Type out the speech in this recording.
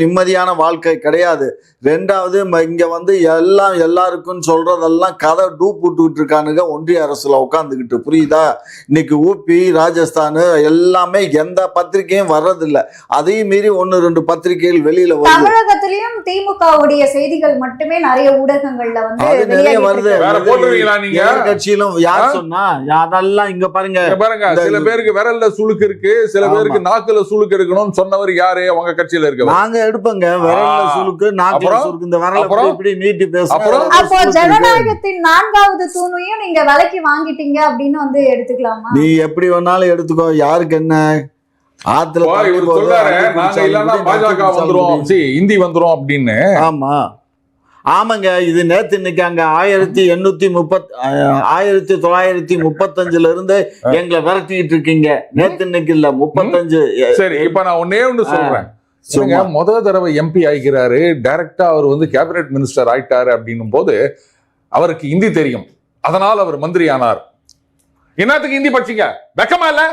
நிம்மதியான வாழ்க்கை கிடையாது. ரெண்டாவது இங்க வந்து எல்லாருக்கும் சொல்றதெல்லாம் கதை டூப் விட்டுக்கிட்டு இருக்கானுங்க ஒன்றிய அரசுல உட்காந்துக்கிட்டு. புரியுதா? இன்னைக்கு ஊபி, ராஜஸ்தான் எல்லாமே எந்த பத்திரிகையும் வர்றதில்ல. அதையும் மீறி 1-2 பத்திரிகைகள் வெளியில வருது. தமிழகத்திலயும் திமுகவுடைய செய்திகள் மட்டுமே நிறைய ஊடகங்கள்ல வந்து அது நிறைய வருது. கட்சியிலும் யார் சொன்னா? அதெல்லாம் இங்க பாருங்க. சில பேருக்கு விரல்ல சுளுக்கு இருக்கு, சில பேருக்கு நாக்குல சுளுக்கு இருக்கணும்னு சொன்னவர் யாரு? அவங்க கட்சியில இருக்கு. நாங்க எடுப்பங்க விரல்ல சுளுக்கு, நாக்குல சுளுக்கு. இந்த விரல்ல இப்படி நீட்டி பேசுறோம். அப்போ ஜனநாயகத்தின் 4வது தூணையும் நீங்க விலைக்கு வாங்கிட்டீங்க அப்படின்னு வந்து எடுத்துக்கலாமா? நீ எப்படி வேணாலும் எடுத்துக்கோ, யாருக்கு என்ன? ஆத்துல பாஜக வந்துரும், இந்தி வந்துரும் அப்படின்னு. ஆமா ஆமாங்க. இது நேத்து இன்னைக்கு அங்க 1935 இருந்து எங்களை விரட்டிட்டு இருக்கீங்க. நேத்து இன்னைக்கு இல்ல 35. சரி, இப்ப நான் ஒன்னே ஒண்ணு சொல்றேன். முதல் தடவை எம்பி ஆகிறாரு, டைரக்டா அவர் வந்து கேபினெட் மினிஸ்டர் ஆயிட்டாரு அப்படின்னும் போது அவருக்கு ஹிந்தி தெரியும், அதனால அவர் மந்திரி ஆனார். என்னத்துக்கு ஹிந்தி படிச்சீங்க? வெக்கமா இல்ல?